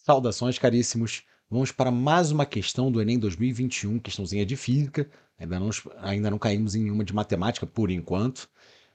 Saudações, caríssimos. Vamos para mais uma questão do Enem 2021, questãozinha de física. Ainda não caímos em nenhuma de matemática por enquanto.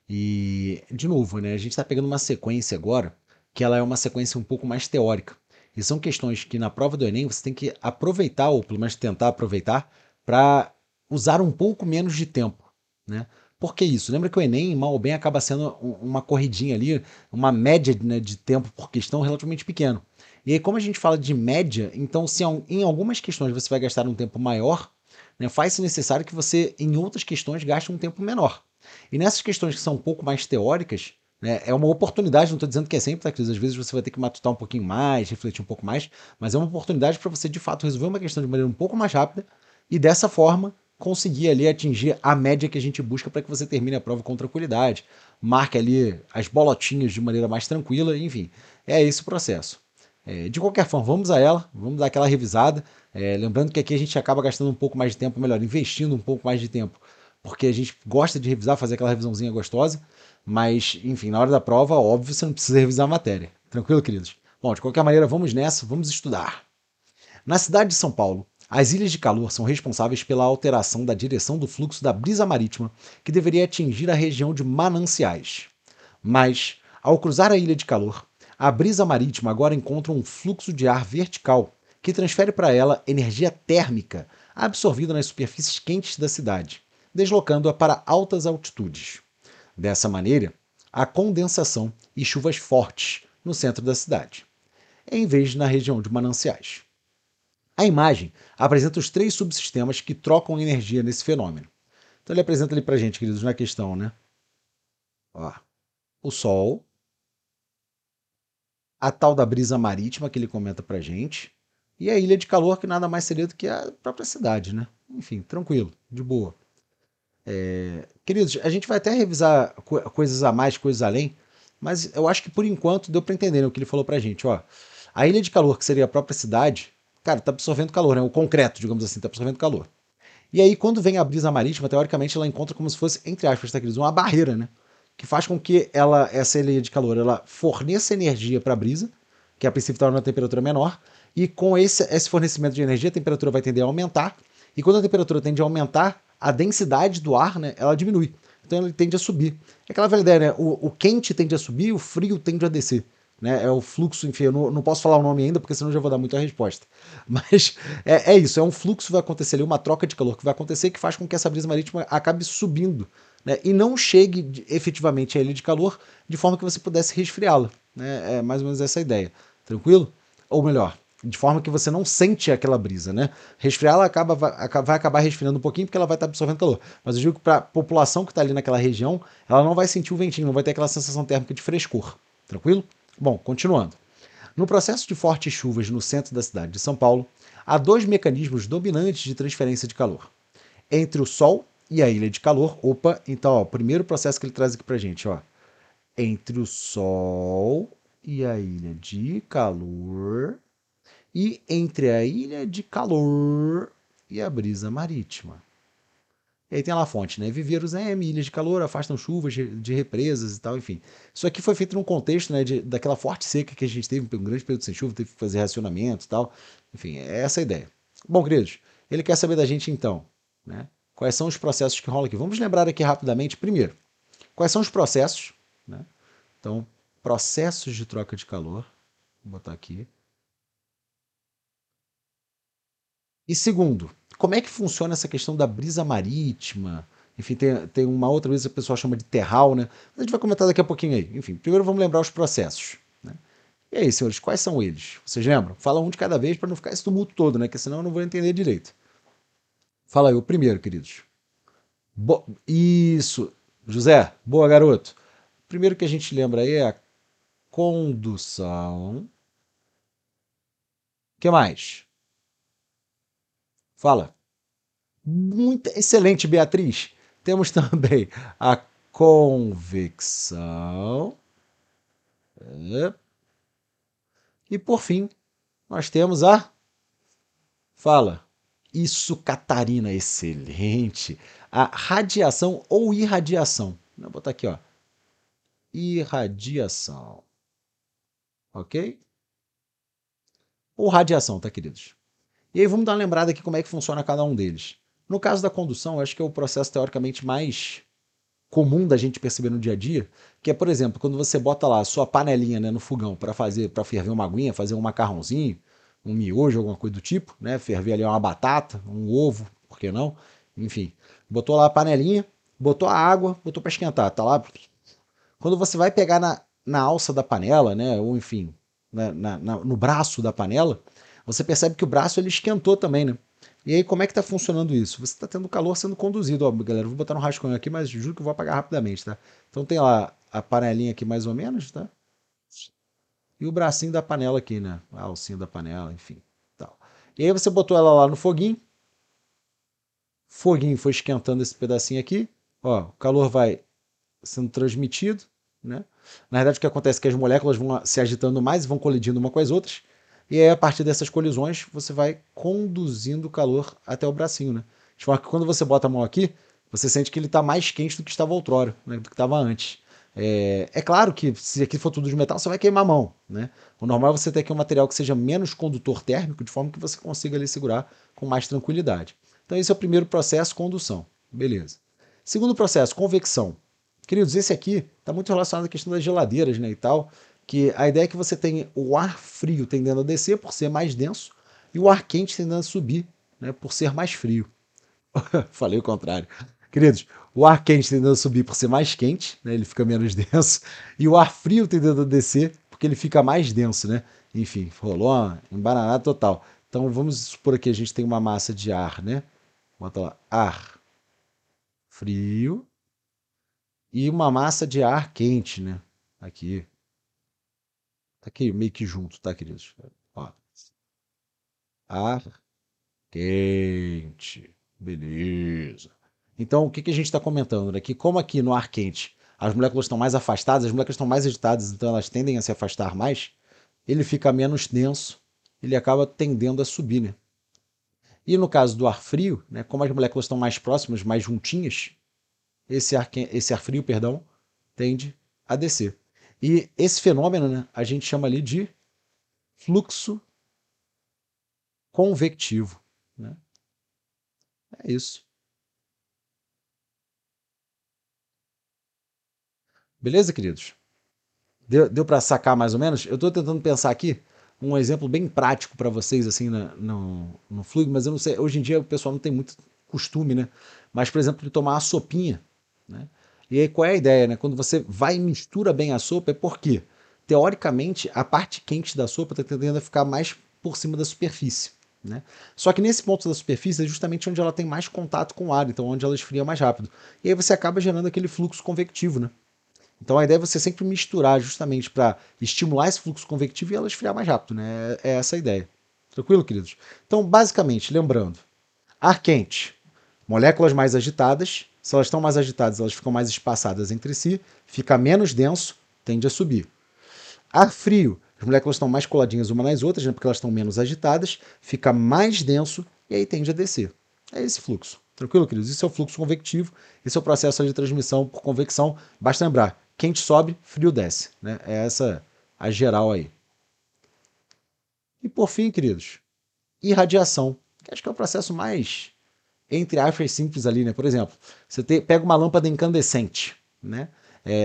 E, de novo, né, a gente está pegando uma sequência agora que ela é uma sequência um pouco mais teórica. E são questões que na prova do Enem você tem que aproveitar, ou pelo menos tentar aproveitar, para usar um pouco menos de tempo, né? Por que isso? Lembra que o Enem, mal ou bem, acaba sendo uma corridinha ali, uma média, né, de tempo por questão relativamente pequeno. E aí, como a gente fala de média, então se em algumas questões você vai gastar um tempo maior, né, faz-se necessário que você, em outras questões, gaste um tempo menor. E nessas questões que são um pouco mais teóricas, né, é uma oportunidade, não estou dizendo que é sempre, tá, Cris? Às vezes você vai ter que matutar um pouquinho mais, refletir um pouco mais, mas é uma oportunidade para você, de fato, resolver uma questão de maneira um pouco mais rápida e, dessa forma, conseguir ali atingir a média que a gente busca para que você termine a prova com tranquilidade, marque ali as bolotinhas de maneira mais tranquila, enfim, é esse o processo. De qualquer forma, vamos a ela, vamos dar aquela revisada. Lembrando que aqui a gente acaba gastando um pouco mais de tempo, melhor, investindo um pouco mais de tempo, porque a gente gosta de revisar, fazer aquela revisãozinha gostosa, mas, enfim, na hora da prova, óbvio, você não precisa revisar a matéria. Tranquilo, queridos? Bom, de qualquer maneira, vamos nessa, vamos estudar. Na cidade de São Paulo, as ilhas de calor são responsáveis pela alteração da direção do fluxo da brisa marítima, que deveria atingir a região de Mananciais. Mas, ao cruzar a ilha de calor, a brisa marítima agora encontra um fluxo de ar vertical que transfere para ela energia térmica absorvida nas superfícies quentes da cidade, deslocando-a para altas altitudes. Dessa maneira, há condensação e chuvas fortes no centro da cidade, em vez de na região de mananciais. A imagem apresenta os três subsistemas que trocam energia nesse fenômeno. Então ele apresenta ali para a gente, queridos, na questão, né? Ó, o Sol, a tal da brisa marítima que ele comenta pra gente, e a ilha de calor, que nada mais seria do que a própria cidade, né? Enfim, tranquilo, de boa. Queridos, a gente vai até revisar coisas a mais, coisas além, mas eu acho que por enquanto deu para entender, né, o que ele falou pra gente, ó. A ilha de calor, que seria a própria cidade, cara, tá absorvendo calor, né? O concreto, digamos assim, tá absorvendo calor. E aí, quando vem a brisa marítima, teoricamente ela encontra como se fosse, entre aspas, tá, queridos, uma barreira, né? Que faz com que essa ilha de calor, ela forneça energia para a brisa, que a princípio está numa temperatura menor, e com esse fornecimento de energia, a temperatura vai tender a aumentar, e quando a temperatura tende a aumentar, a densidade do ar, né, ela diminui. Então ele tende a subir. É aquela velha ideia, né? O quente tende a subir, o frio tende a descer. Né? É o fluxo, enfim, eu não posso falar o nome ainda, porque senão já vou dar muita resposta. Mas é isso, é um fluxo que vai acontecer ali, uma troca de calor que vai acontecer que faz com que essa brisa marítima acabe subindo, né? E não chegue efetivamente a ilha de calor de forma que você pudesse resfriá-la. Né? É mais ou menos essa a ideia. Tranquilo? Ou melhor, de forma que você não sente aquela brisa, né? Resfriar ela vai acabar resfriando um pouquinho porque ela vai estar absorvendo calor. Mas eu digo que para a população que está ali naquela região, ela não vai sentir o ventinho, não vai ter aquela sensação térmica de frescor. Tranquilo? Bom, continuando. No processo de fortes chuvas no centro da cidade de São Paulo, há dois mecanismos dominantes de transferência de calor. Entre o Sol e a ilha de calor, opa, então, ó, o primeiro processo que ele traz aqui pra gente, ó. Entre o Sol e a ilha de calor, e entre a ilha de calor e a brisa marítima. E aí tem lá a fonte, né? Viveiros ilhas de calor afastam chuvas de represas e tal, enfim. Isso aqui foi feito num contexto, né, daquela forte seca que a gente teve, um grande período sem chuva, teve que fazer racionamento e tal. Enfim, é essa a ideia. Bom, queridos, ele quer saber da gente então, né? Quais são os processos que rolam aqui? Vamos lembrar aqui rapidamente, primeiro, quais são os processos, né? Então, processos de troca de calor, vou botar aqui. E segundo, como é que funciona essa questão da brisa marítima? Enfim, tem uma outra brisa que o pessoal chama de terral, né? A gente vai comentar daqui a pouquinho aí. Enfim, primeiro vamos lembrar os processos. Né? E aí, senhores, quais são eles? Vocês lembram? Fala um de cada vez para não ficar esse tumulto todo, né? Porque senão eu não vou entender direito. Fala aí, o primeiro, queridos. Isso, José, boa, garoto. Primeiro que a gente lembra aí é a condução. O que mais? Fala. Muito excelente, Beatriz. Temos também a convecção. É. E por fim, nós temos a fala. Isso, Catarina, excelente. A radiação ou irradiação. Vou botar aqui, ó. Irradiação. Ok? ou radiação, tá, queridos? E aí vamos dar uma lembrada aqui como é que funciona cada um deles. No caso da condução, eu acho que é o processo teoricamente mais comum da gente perceber no dia a dia, que é, por exemplo, quando você bota lá a sua panelinha, né, no fogão para ferver uma aguinha, fazer um macarrãozinho, um miojo, alguma coisa do tipo, né, ferver ali uma batata, um ovo, por que não? Enfim, botou lá a panelinha, botou a água, botou para esquentar, tá lá. Quando você vai pegar na alça da panela, né, ou enfim, no braço da panela, você percebe que o braço ele esquentou também, né? E aí, como é que tá funcionando isso? Você está tendo calor sendo conduzido. Ó, galera, eu vou botar no rascunho aqui, mas juro que eu vou apagar rapidamente, tá? Então tem lá a panelinha aqui mais ou menos, tá? E o bracinho da panela aqui, né? A alcinha da panela, enfim. Tal. E aí você botou ela lá no foguinho foi esquentando esse pedacinho aqui, ó, o calor vai sendo transmitido, né? Na verdade, o que acontece é que as moléculas vão se agitando mais e vão colidindo uma com as outras, e aí a partir dessas colisões você vai conduzindo o calor até o bracinho, né? De forma que quando você bota a mão aqui, você sente que ele está mais quente do que estava outrora, né? Do que estava antes. É claro que se aqui for tudo de metal, você vai queimar a mão, né? O normal é você ter aqui um material que seja menos condutor térmico, de forma que você consiga ali segurar com mais tranquilidade. Então esse é o primeiro processo, condução. Beleza. Segundo processo, convecção. Queridos, esse aqui está muito relacionado à questão das geladeiras, né, e tal, que a ideia é que você tem o ar frio tendendo a descer por ser mais denso e o ar quente tendendo a subir, né, por ser mais frio. Falei o contrário. Queridos, o ar quente tendendo a subir por ser mais quente, né, ele fica menos denso, e o ar frio tendendo a descer porque ele fica mais denso, né? Enfim, rolou uma embananada total. Então vamos supor que a gente tem uma massa de ar, né? Bota lá, ar frio e uma massa de ar quente, né? Aqui. Tá aqui meio que junto, tá, queridos? Ó, ar quente. Beleza. Então, o que que a gente está comentando, né? Que como aqui no ar quente as moléculas estão mais afastadas, as moléculas estão mais agitadas, então elas tendem a se afastar mais, ele fica menos denso, ele acaba tendendo a subir, né? E no caso do ar frio, né, como as moléculas estão mais próximas, mais juntinhas, esse ar frio, perdão, tende a descer. E esse fenômeno, né, a gente chama ali de fluxo convectivo. Né? É isso. Beleza, queridos? Deu para sacar mais ou menos? Eu estou tentando pensar aqui um exemplo bem prático para vocês assim no fluido, mas eu não sei. Hoje em dia o pessoal não tem muito costume, né? Mas, por exemplo, de tomar a sopinha. Né? E aí qual é a ideia? Né? Quando você vai e mistura bem a sopa, é porque, teoricamente, a parte quente da sopa está tendendo a ficar mais por cima da superfície. Né? Só que nesse ponto da superfície é justamente onde ela tem mais contato com o ar, então onde ela esfria mais rápido. E aí você acaba gerando aquele fluxo convectivo, né? Então a ideia é você sempre misturar justamente para estimular esse fluxo convectivo e ela esfriar mais rápido, né? É essa a ideia. Tranquilo, queridos? Então, basicamente, lembrando, ar quente, moléculas mais agitadas, se elas estão mais agitadas, elas ficam mais espaçadas entre si, fica menos denso, tende a subir. Ar frio, as moléculas estão mais coladinhas umas nas outras, né, porque elas estão menos agitadas, fica mais denso e aí tende a descer. É esse fluxo. Tranquilo, queridos? Isso é o fluxo convectivo, esse é o processo de transmissão por convecção. Basta lembrar, quente sobe, frio desce. Né? É essa a geral aí. E por fim, queridos, irradiação, que acho que é o processo mais, entre aspas, simples ali, né? Por exemplo, pega uma lâmpada incandescente, né?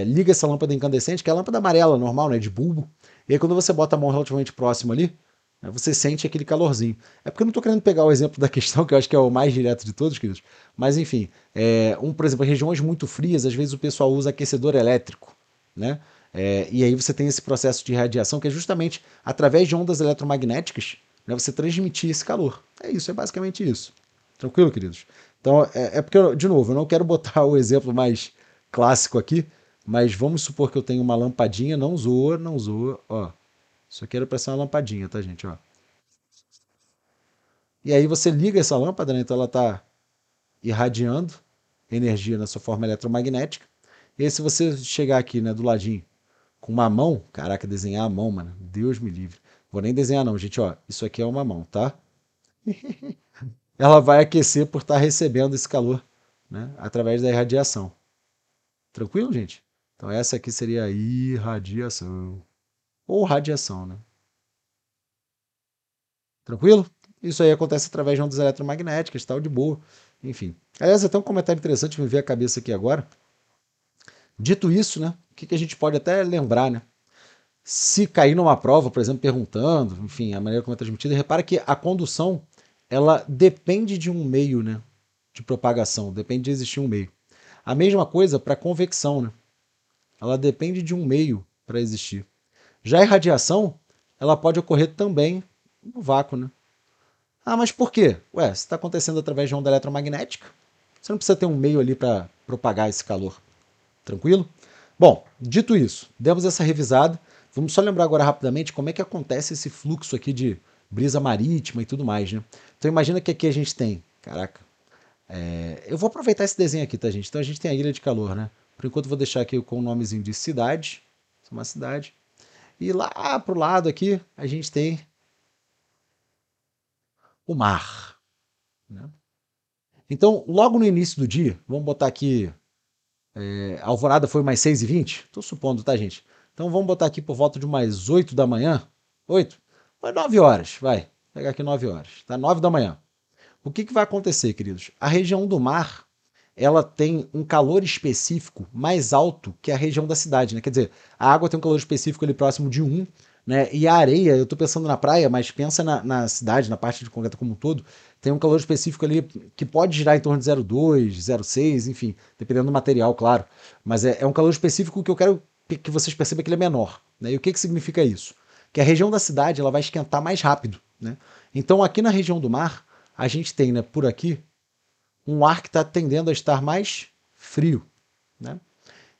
Liga essa lâmpada incandescente, que é a lâmpada amarela normal, né? De bulbo. E aí quando você bota a mão relativamente próximo ali, né, você sente aquele calorzinho. É porque eu não estou querendo pegar o exemplo da questão, que eu acho que é o mais direto de todos, queridos. Mas enfim, por exemplo, em regiões muito frias, às vezes o pessoal usa aquecedor elétrico, né? E aí você tem esse processo de radiação que é justamente através de ondas eletromagnéticas, né, você transmitir esse calor. É isso, é basicamente isso. Tranquilo, queridos? Então, porque, de novo, eu não quero botar o exemplo mais clássico aqui, mas vamos supor que eu tenho uma lampadinha, não zoa, não zoa, ó. Isso aqui era para ser uma lampadinha, tá, gente? Ó. E aí você liga essa lâmpada, né? Então ela está irradiando energia na sua forma eletromagnética. E aí se você chegar aqui, né, do ladinho, com uma mão, caraca, desenhar a mão, mano, Deus me livre. Vou nem desenhar não, gente, ó. Isso aqui é uma mão, tá? Ela vai aquecer por estar recebendo esse calor, né, através da irradiação. Tranquilo, gente? Então essa aqui seria a irradiação. Ou radiação, né? Tranquilo? Isso aí acontece através de ondas eletromagnéticas, tal, de boa. Enfim. Aliás, até um comentário interessante me veio à cabeça aqui agora. Dito isso, né? O que a gente pode até lembrar, né? Se cair numa prova, por exemplo, perguntando, enfim, a maneira como é transmitida, repara que a condução, ela depende de um meio, né? De propagação, depende de existir um meio. A mesma coisa para a convecção, né? Ela depende de um meio para existir. Já a irradiação, ela pode ocorrer também no vácuo, né? Ah, mas por quê? Ué, se está acontecendo através de onda eletromagnética, você não precisa ter um meio ali para propagar esse calor. Tranquilo? Bom, dito isso, demos essa revisada. Vamos só lembrar agora rapidamente como é que acontece esse fluxo aqui de brisa marítima e tudo mais, né? Então imagina que aqui a gente tem, caraca, eu vou aproveitar esse desenho aqui, tá, gente? Então a gente tem a ilha de calor, né? Por enquanto eu vou deixar aqui com o nomezinho de cidade, uma cidade. E lá pro lado aqui a gente tem o mar, né? Então, logo no início do dia, vamos botar aqui, a alvorada foi mais 6h20, tô supondo, tá, gente? Então vamos botar aqui por volta de umas 8 da manhã. 8? Vai 9 horas, vai. Vou pegar aqui 9 horas. Tá 9 da manhã. O que vai acontecer, queridos? A região do mar, ela tem um calor específico mais alto que a região da cidade, né? Quer dizer, a água tem um calor específico ali próximo de 1, né? E a areia, eu tô pensando na praia, mas pensa na cidade, na parte de concreto como um todo, tem um calor específico ali que pode girar em torno de 0,2, 0,6, enfim, dependendo do material, claro. Mas é um calor específico que eu quero que vocês percebam que ele é menor, né? E o que significa isso? Que a região da cidade ela vai esquentar mais rápido, né? Então aqui na região do mar, a gente tem, né, por aqui, um ar que está tendendo a estar mais frio, né?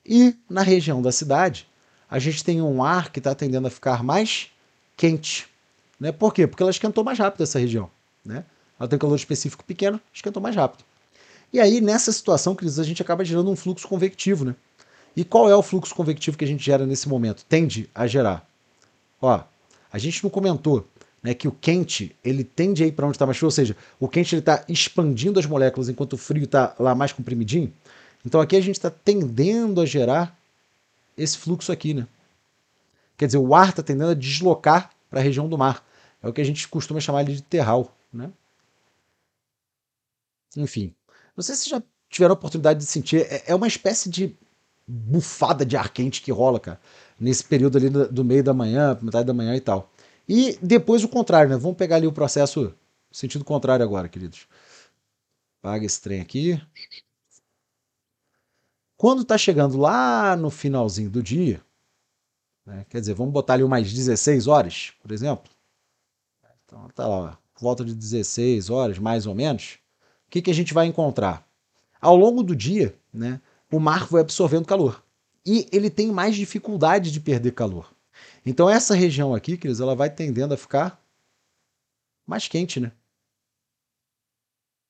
E na região da cidade, a gente tem um ar que está tendendo a ficar mais quente, né? Por quê? Porque ela esquentou mais rápido essa região, né? Ela tem um calor específico pequeno, esquentou mais rápido. E aí, nessa situação, Cris, a gente acaba gerando um fluxo convectivo, né? E qual é o fluxo convectivo que a gente gera nesse momento? Tende a gerar. Ó, a gente não comentou, né, que o quente ele tende a ir para onde está mais frio, ou seja, o quente ele está expandindo as moléculas enquanto o frio está lá mais comprimidinho. Então aqui a gente está tendendo a gerar esse fluxo aqui, né? Quer dizer, o ar está tendendo a deslocar para a região do mar. É o que a gente costuma chamar de terral, né? Enfim, não sei se já tiveram a oportunidade de sentir, é uma espécie de bufada de ar quente que rola, cara, nesse período ali do meio da manhã, metade da manhã e tal. E depois o contrário, né? Vamos pegar ali o processo sentido contrário agora, queridos. Paga esse trem aqui. Quando tá chegando lá no finalzinho do dia, né? Quer dizer, vamos botar ali umas 16 horas, por exemplo. Então tá lá, volta de 16 horas, mais ou menos. O que a gente vai encontrar? Ao longo do dia, né, o mar vai absorvendo calor. E ele tem mais dificuldade de perder calor. Então essa região aqui, queridos, ela vai tendendo a ficar mais quente, né?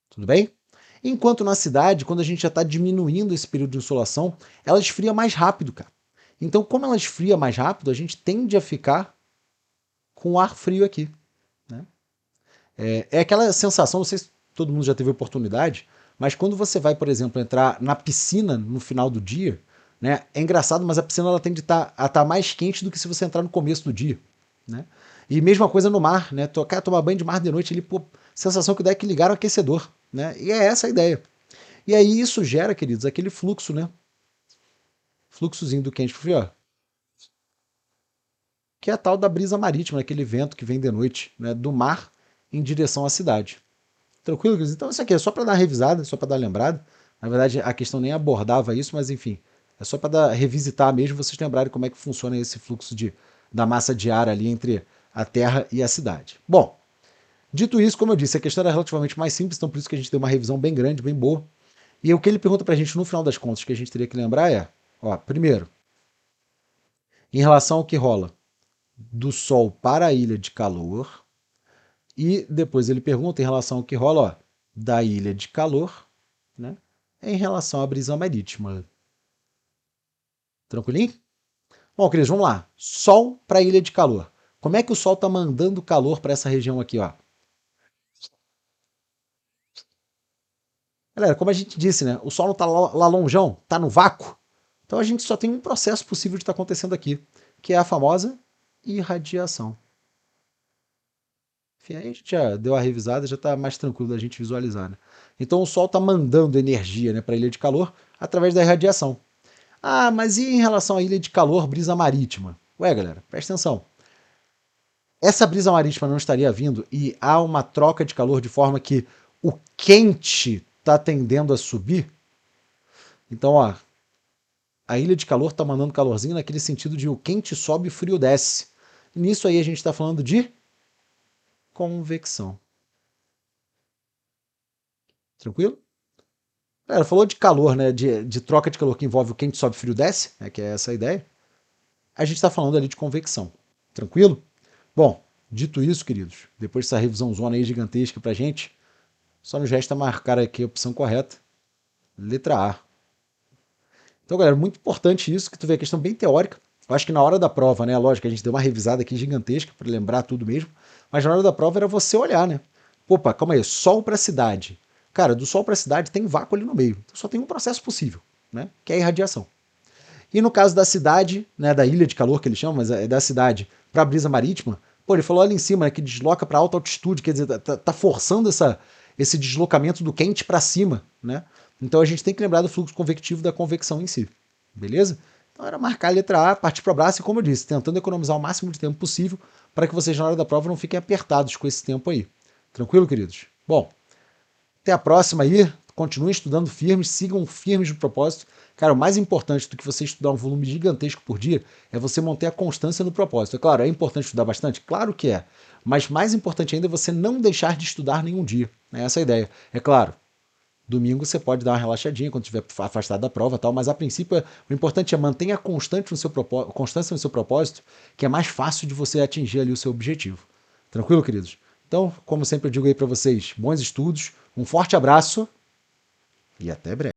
Tudo bem? Enquanto na cidade, quando a gente já está diminuindo esse período de insolação, ela esfria mais rápido, cara. Então, como ela esfria mais rápido, a gente tende a ficar com ar frio aqui, né? É aquela sensação, não sei se todo mundo já teve oportunidade, mas quando você vai, por exemplo, entrar na piscina no final do dia, né? É engraçado, mas a piscina ela tende a estar mais quente do que se você entrar no começo do dia, né? E mesma coisa no mar, né? Tomar banho de mar de noite, ali, pô, sensação que dá é que ligaram o aquecedor, né? E é essa a ideia. E aí isso gera, queridos, aquele fluxo, né? Fluxozinho do quente pro frio, ó, que é a tal da brisa marítima, aquele vento que vem de noite, né? Do mar em direção à cidade. Tranquilo, queridos? Então isso aqui é só para dar uma revisada, só para dar uma lembrada. Na verdade, a questão nem abordava isso, mas enfim, é só para revisitar mesmo, vocês lembrarem como é que funciona esse fluxo da massa de ar ali entre a Terra e a cidade. Bom, dito isso, como eu disse, a questão era relativamente mais simples, então por isso que a gente deu uma revisão bem grande, bem boa. E o que ele pergunta para a gente no final das contas que a gente teria que lembrar é, ó, primeiro, em relação ao que rola do Sol para a ilha de calor, e depois ele pergunta em relação ao que rola, ó, da ilha de calor, né, em relação à brisa marítima. Tranquilinho? Bom, queridos, vamos lá. Sol para a ilha de calor. Como é que o Sol está mandando calor para essa região aqui, ó? Galera, como a gente disse, né? O Sol não está lá longeão, está no vácuo. Então a gente só tem um processo possível de estar acontecendo aqui, que é a famosa irradiação. Enfim, aí a gente já deu a revisada, já está mais tranquilo da gente visualizar, né? Então o Sol está mandando energia, né, para a ilha de calor através da irradiação. Ah, mas e em relação à ilha de calor, brisa marítima? Ué, galera, presta atenção. Essa brisa marítima não estaria vindo e há uma troca de calor de forma que o quente está tendendo a subir? Então, ó, a ilha de calor está mandando calorzinho naquele sentido de o quente sobe e o frio desce. Nisso aí a gente está falando de convecção. Tranquilo? Ela falou de calor, né? De troca de calor que envolve o quente sobe e o frio desce, né, que é essa a ideia. A gente está falando ali de convecção. Tranquilo? Bom, dito isso, queridos, depois dessa revisão zona aí gigantesca pra gente, só nos resta marcar aqui a opção correta. Letra A. Então, galera, muito importante isso, que tu vê a questão bem teórica. Eu acho que na hora da prova, né? Lógico, a gente deu uma revisada aqui gigantesca para lembrar tudo mesmo. Mas na hora da prova era você olhar, né? Opa, calma aí, sol para a cidade. Cara, do sol para a cidade tem vácuo ali no meio. Então só tem um processo possível, né? Que é a irradiação. E no caso da cidade, né, da ilha de calor que ele chama, mas é da cidade para a brisa marítima, pô, ele falou ali em cima, né, que desloca para alta altitude, quer dizer, tá forçando esse deslocamento do quente para cima, né? Então a gente tem que lembrar do fluxo convectivo da convecção em si, beleza? Então era marcar a letra A, partir para o braço e, como eu disse, tentando economizar o máximo de tempo possível para que vocês na hora da prova não fiquem apertados com esse tempo aí. Tranquilo, queridos? Bom, até a próxima aí. Continuem estudando firmes, sigam firmes no propósito. Cara, o mais importante do que você estudar um volume gigantesco por dia é você manter a constância no propósito. É claro, é importante estudar bastante? Claro que é. Mas mais importante ainda é você não deixar de estudar nenhum dia. É essa a ideia. É claro, domingo você pode dar uma relaxadinha quando estiver afastado da prova e tal, mas a princípio o importante é manter a constância no seu propósito, que é mais fácil de você atingir ali o seu objetivo. Tranquilo, queridos? Então, como sempre eu digo aí para vocês, bons estudos, um forte abraço e até breve.